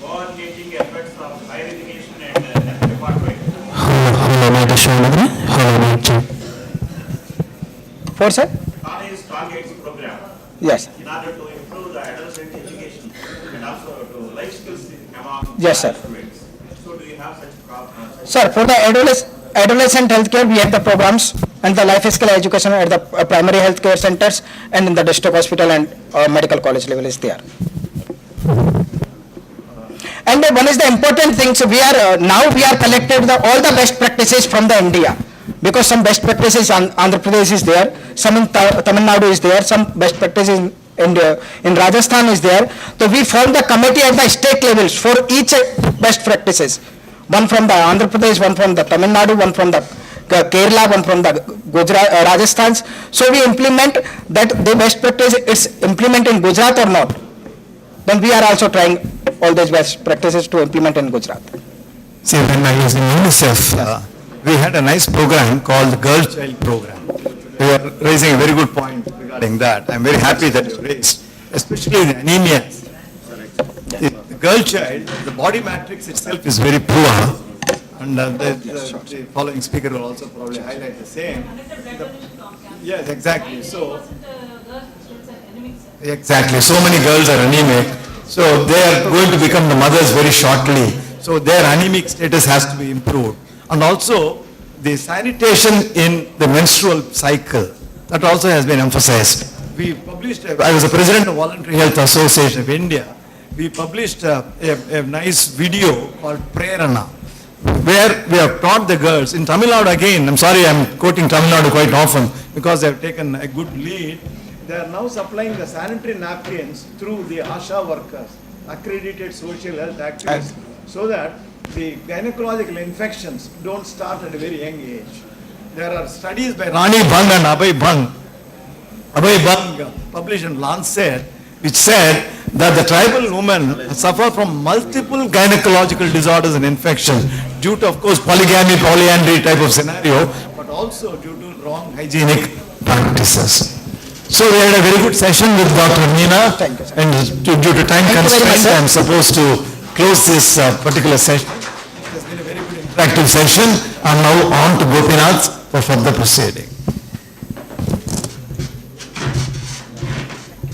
coordinating efforts of higher education and health department. For sir? College targets program Yes. in order to improve the adolescent education and also to life skills among Yes, sir. students. So do you have such programs? Sir, for the adolescent healthcare, we have the programs and the life skill education at the primary healthcare centers and in the district hospital and medical college level is there. And one is the important thing, so now we are collected all the best practices from the India. Because some best practices Andhra Pradesh is there, some in Tamil Nadu is there, some best practices in Rajasthan is there. So we form the committee at the state levels for each best practices. One from the Andhra Pradesh, one from the Tamil Nadu, one from the Kerala, one from the Gujarat, Rajasthan. So we implement that the best practice is implemented in Gujarat or not. Then we are also trying all these best practices to implement in Gujarat. See, when I was in UNICEF, we had a nice program called the Girl Child Program. You are raising a very good point regarding that. I'm very happy that you raised, especially the anemia. The girl child, the body matrix itself is very poor, and the following speaker will also probably highlight the same. Yes, exactly. So, exactly. So many girls are anemic. So they are going to become the mothers very shortly. So their anemic status has to be improved. And also the sanitation in the menstrual cycle, that also has been emphasized. We published, I was the president of Voluntary Health Association of India. We published a nice video called Prerana, where we have taught the girls in Tamil Nadu again. I'm sorry, I'm quoting Tamil Nadu quite often because they have taken a good lead. They are now supplying the sanitary napkins through the ASHA workers, accredited social health activists, so that the gynecological infections don't start at a very young age. There are studies by Rani Bang and Abhay Bang published in Lancet, which said that the tribal women suffer from multiple gynecological disorders and infections due to, of course, polygamy, polyandry type of scenario, but also due to wrong hygienic practices. So we had a very good session with Dr. Meena, and due to time constraints, I am supposed to close this particular session. It has been a very good interactive session. I am now on to Gopinath for further proceeding.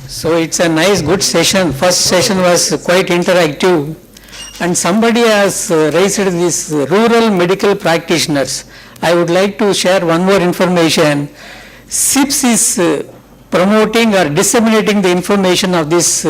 So it's a nice, good session. First session was quite interactive. And somebody has raised these rural medical practitioners. I would like to share one more information. SIPS is promoting or disseminating the information of this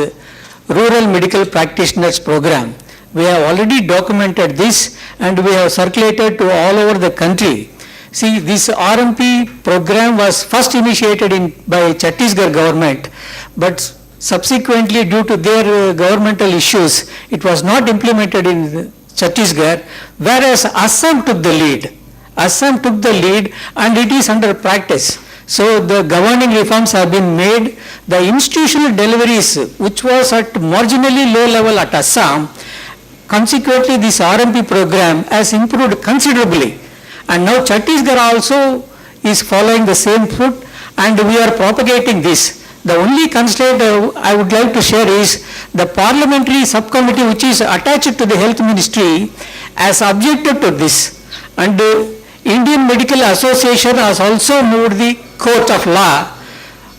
rural medical practitioners program. We have already documented this and we have circulated to all over the country. See, this RMP program was first initiated by Chhattisgarh government, but subsequently due to their governmental issues, it was not implemented in Chhattisgarh, whereas Assam took the lead. Assam took the lead and it is under practice. So the governing reforms have been made. The institutional deliveries, which was at marginally low level at Assam, consequently this RMP program has improved considerably. And now Chhattisgarh also is following the same foot and we are propagating this. The only constraint I would like to share is the parliamentary subcommittee which is attached to the health ministry has objected to this. And Indian Medical Association has also moved the court of law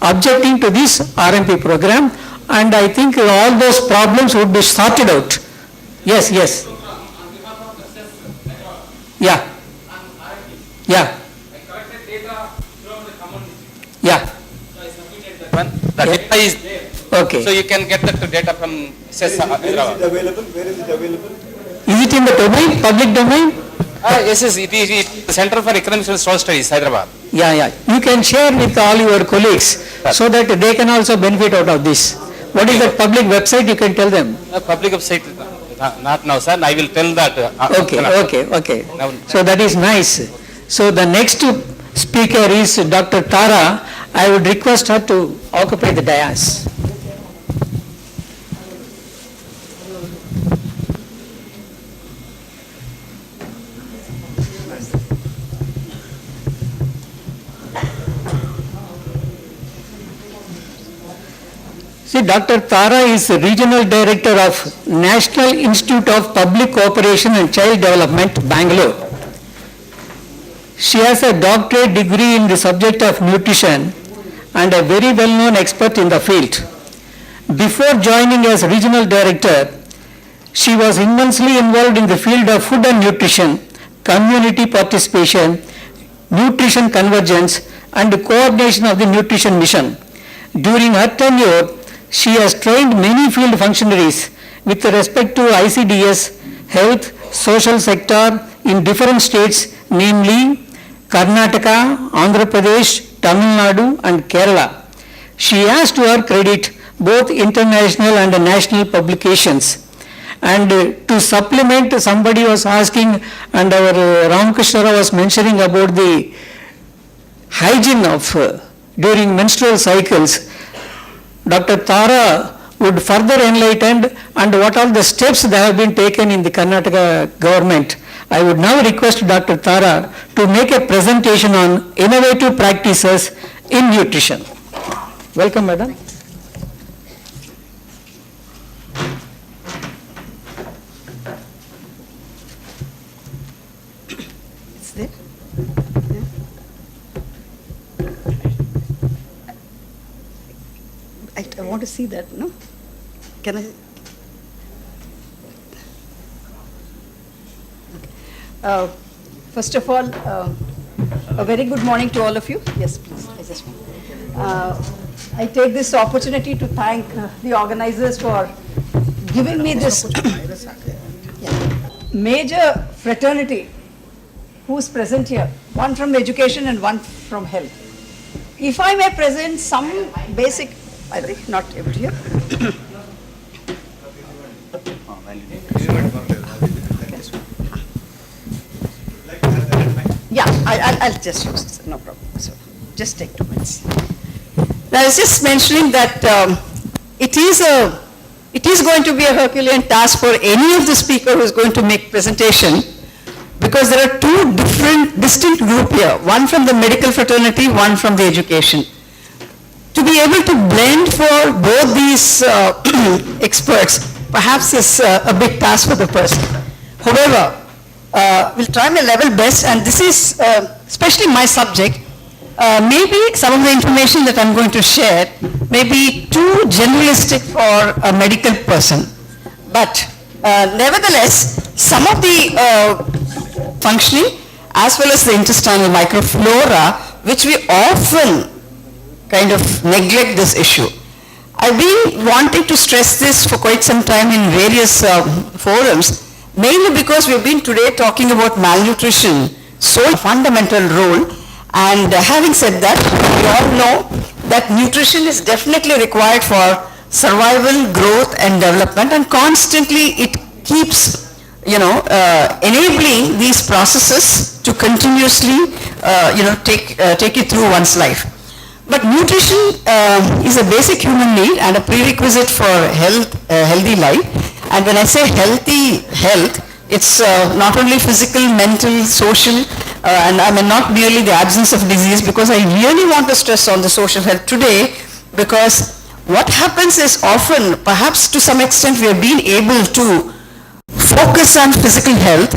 objecting to this RMP program, and I think all those problems would be sorted out. Yes, yes. Yeah. Yeah. Yeah. The data is there. Okay. So you can get that data from CES Hyderabad. Is it in the domain, public domain? Yes, it is the Center for Economic and Social Studies, Hyderabad. Yeah, yeah. You can share with all your colleagues so that they can also benefit out of this. What is the public website? You can tell them. Public website, not now, sir. I will tell that. Okay. So that is nice. So the next speaker is Dr. Tara. I would request her to occupy the dais. See, Dr. Tara is Regional Director of National Institute of Public Cooperation and Child Development, Bangalore. She has a doctorate degree in the subject of nutrition and a very well-known expert in the field. Before joining as Regional Director, she was immensely involved in the field of food and nutrition, community participation, nutrition convergence, and coordination of the nutrition mission. During her tenure, she has trained many field functionaries with respect to ICDS, health, social sector in different states, namely Karnataka, Andhra Pradesh, Tamil Nadu, and Kerala. She has to her credit both international and national publications. And to supplement, somebody was asking, and our Ramakrishna was mentioning about the hygiene of during menstrual cycles. Dr. Tara would further enlighten and what are the steps that have been taken in the Karnataka government. I would now request Dr. Tara to make a presentation on innovative practices in nutrition. Welcome, madam. It's there? I want to see that, no? Can I? First of all, a very good morning to all of you. Yes, please. I take this opportunity to thank the organizers for giving me this major fraternity who's present here, one from education and one from health. If I may present some basic, I think not able to hear. Yeah, I'll just use this, no problem. So, just take 2 minutes. Now, I was just mentioning that it is going to be a Herculean task for any of the speaker who is going to make presentation, because there are two distinct groups here, one from the medical fraternity, one from the education. To be able to blend for both these experts perhaps is a big task for the person. However, we'll try my level best, and this is especially my subject. Maybe some of the information that I'm going to share may be too generalistic for a medical person, but nevertheless, some of the functioning as well as the intestinal microflora, which we often kind of neglect this issue. I've been wanting to stress this for quite some time in various forums, mainly because we've been today talking about malnutrition, so a fundamental role. And having said that, we all know that nutrition is definitely required for survival, growth and development, and constantly it keeps, enabling these processes to continuously, take you through one's life. But nutrition is a basic human need and a prerequisite for healthy life. And when I say healthy health, it's not only physical, mental, social, and I mean not merely the absence of disease, because I really want to stress on the social health today, because what happens is often, perhaps to some extent, we have been able to focus on physical health.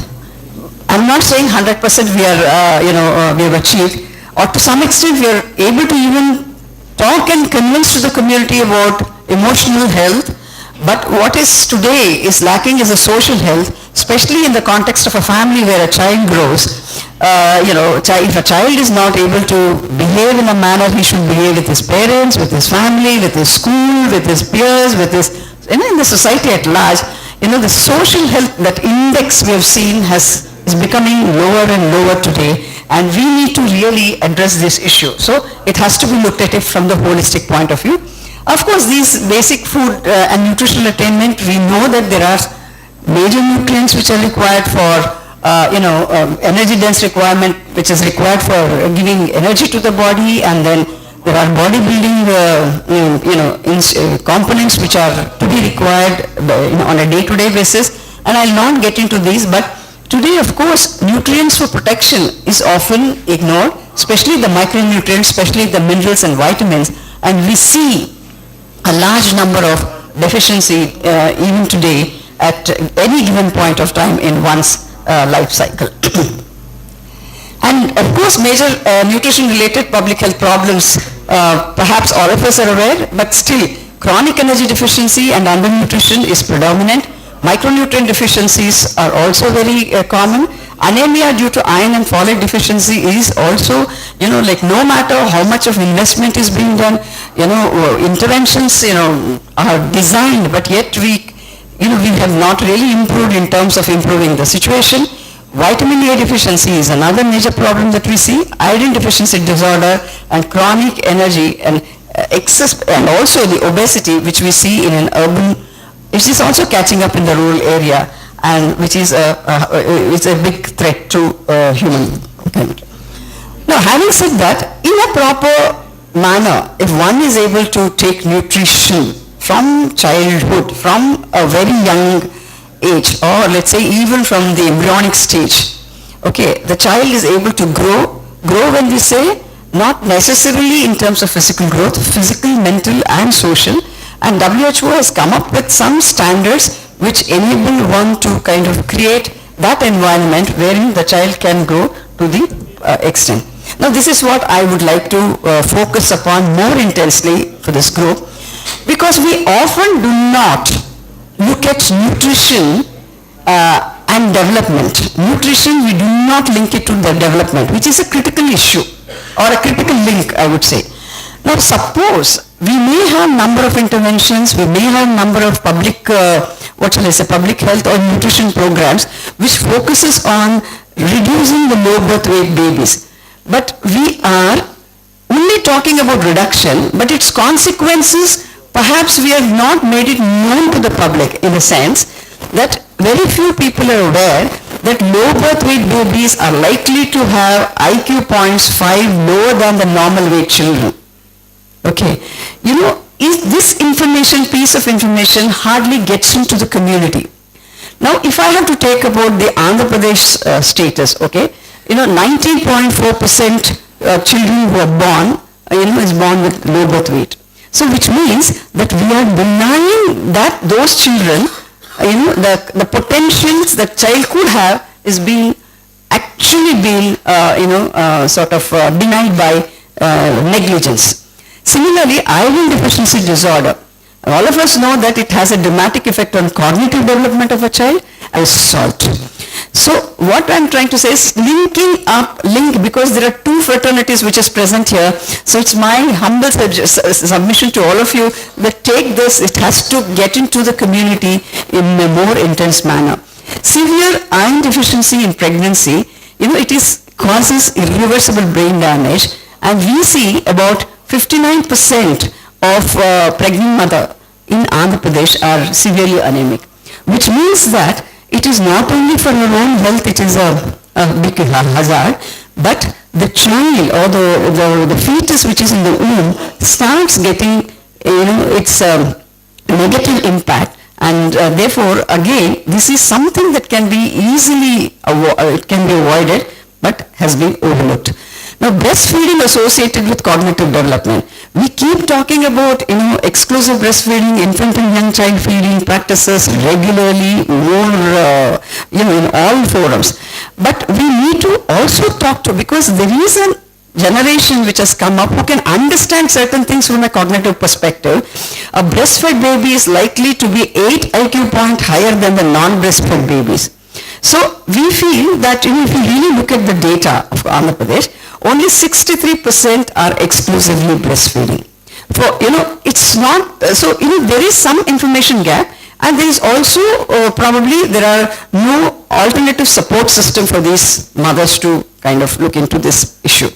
I'm not saying 100% we are, we have achieved, or to some extent we are able to even talk and convince to the community about emotional health, but what is today is lacking is the social health, especially in the context of a family where a child grows. If a child is not able to behave in a manner he should behave with his parents, with his family, with his school, with his peers, with his, in the society at large, the social health, that index we have seen is becoming lower and lower today, and we need to really address this issue. So it has to be looked at it from the holistic point of view. Of course, these basic food and nutritional attainment, we know that there are major nutrients which are required for energy dense requirement which is required for giving energy to the body, and then there are bodybuilding components which are to be required on a day-to-day basis, and I'll not get into these, but today of course nutrients for protection is often ignored, especially the micronutrients, especially the minerals and vitamins, and we see a large number of deficiency even today at any given point of time in one's life cycle. And of course major nutrition related public health problems, perhaps all of us are aware, but still chronic energy deficiency and undernutrition is predominant. Micronutrient deficiencies are also very common. Anemia due to iron and folate deficiency is also, no matter how much of investment is being done, interventions, are designed, but yet we have not really improved in terms of improving the situation. Vitamin A deficiency is another major problem that we see. Iodine deficiency disorder and chronic energy and excess, and also the obesity which we see in an urban, which is also catching up in the rural area, and which is a big threat to human community. Now, having said that, in a proper manner, if one is able to take nutrition from childhood, from a very young age, or let's say even from the embryonic stage, okay, the child is able to grow when we say, not necessarily in terms of physical growth, physical, mental and social, and WHO has come up with some standards which enable one to kind of create that environment wherein the child can grow to the extent. Now this is what I would like to focus upon more intensely for this group, because we often do not look at nutrition and development. Nutrition, we do not link it to the development, which is a critical issue or a critical link, I would say. Now suppose we may have number of interventions, we may have number of public, public health or nutrition programs which focuses on reducing the low birth weight babies. But we are only talking about reduction, but its consequences, perhaps we have not made it known to the public, in a sense that very few people are aware that low birth weight babies are likely to have IQ points 5 lower than the normal weight children. Okay, is this piece of information hardly gets into the community. Now, if I have to take about the Andhra Pradesh status, okay, 19.4% children who are born, is born with low birth weight. So, which means that we are denying that those children, the potentials that child could have is being denied by negligence. Similarly, iron deficiency disorder. All of us know that it has a dramatic effect on cognitive development of a child as salt. So what I'm trying to say is because there are two fraternities which is present here. So it's my humble submission to all of you that take this, it has to get into the community in a more intense manner. Severe iron deficiency in pregnancy, it causes irreversible brain damage, and we see about 59% of pregnant mother in Andhra Pradesh are severely anemic, which means that it is not only for her own health, it is a big hazard, but the child or the fetus which is in the womb starts getting, its negative impact, and therefore again this is something that can be easily avoided but has been overlooked. Now, breastfeeding associated with cognitive development. We keep talking about, exclusive breastfeeding, infant and young child feeding practices regularly, more, in all forums. But we need to also talk to, because there is a generation which has come up who can understand certain things from a cognitive perspective. A breastfed baby is likely to be 8 IQ point higher than the non-breastfed babies. So we feel that if you really look at the data of Andhra Pradesh, only 63% are exclusively breastfeeding. It's not, so there is some information gap, and there is also probably there are no alternative support system for these mothers to kind of look into this issue.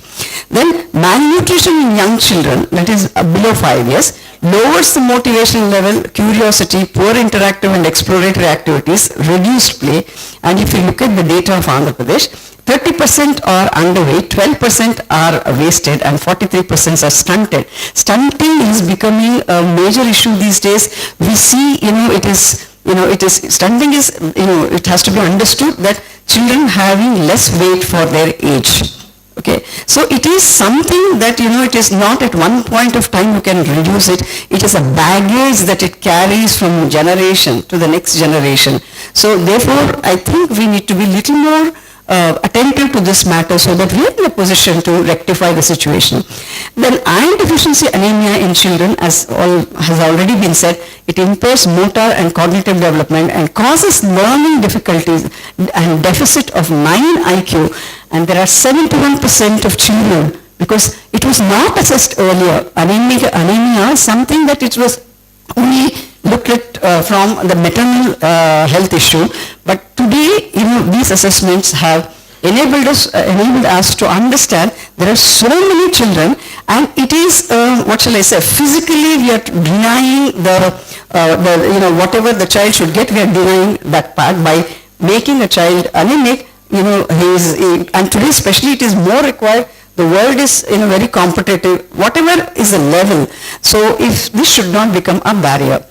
Then malnutrition in young children, that is below 5 years, lowers the motivation level, curiosity, poor interactive and exploratory activities, reduced play, and if you look at the data of Andhra Pradesh, 30% are underweight, 12% are wasted, and 43% are stunted. Stunting is becoming a major issue these days. We see, stunting is, it has to be understood that children having less weight for their age. Okay, so it is something that, it is not at one point of time you can reduce it. It is a baggage that it carries from generation to the next generation. So therefore, I think we need to be little more attentive to this matter so that we are in a position to rectify the situation. Then iron deficiency anemia in children, as has already been said, it impairs motor and cognitive development and causes learning difficulties and deficit of 9 IQ, and there are 71% of children, because it was not assessed earlier. Anemia is something that it was only looked at from the maternal health issue, but today these assessments have enabled us to understand there are so many children, and it is physically we are denying whatever the child should get, we are denying that part by making a child anemic. And today especially it is more required. The world is very competitive, whatever is the level. So if this should not become a barrier.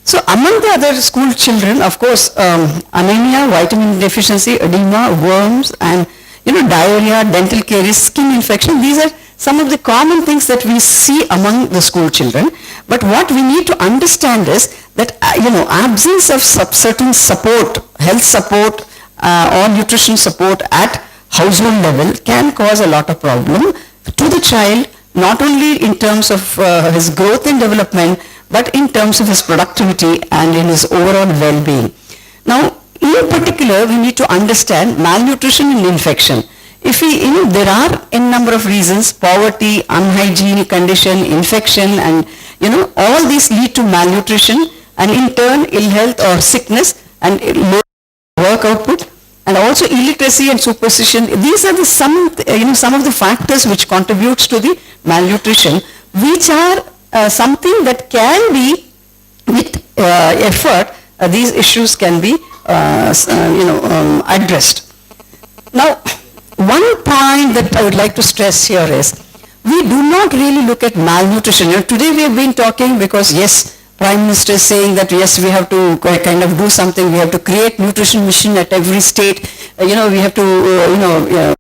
So among the other school children, of course, anemia, vitamin deficiency, edema, worms, and diarrhea, dental caries, skin infection, these are some of the common things that we see among the school children. But what we need to understand is that absence of certain support, health support or nutrition support at household level can cause a lot of problem to the child, not only in terms of his growth and development, but in terms of his productivity and in his overall well-being. Now, in particular, we need to understand malnutrition and infection. If there are a number of reasons, poverty, unhygienic condition, infection, and all these lead to malnutrition, and in turn ill health or sickness and low work output, and also illiteracy and superstition. These are the some of the factors which contributes to the malnutrition, which are something that can be, with effort, these issues can be addressed. Now, one point that I would like to stress here is, we do not really look at malnutrition. Today we have been talking because, yes, Prime Minister is saying that, yes, we have to kind of do something, we have to create nutrition mission at every state, we have to,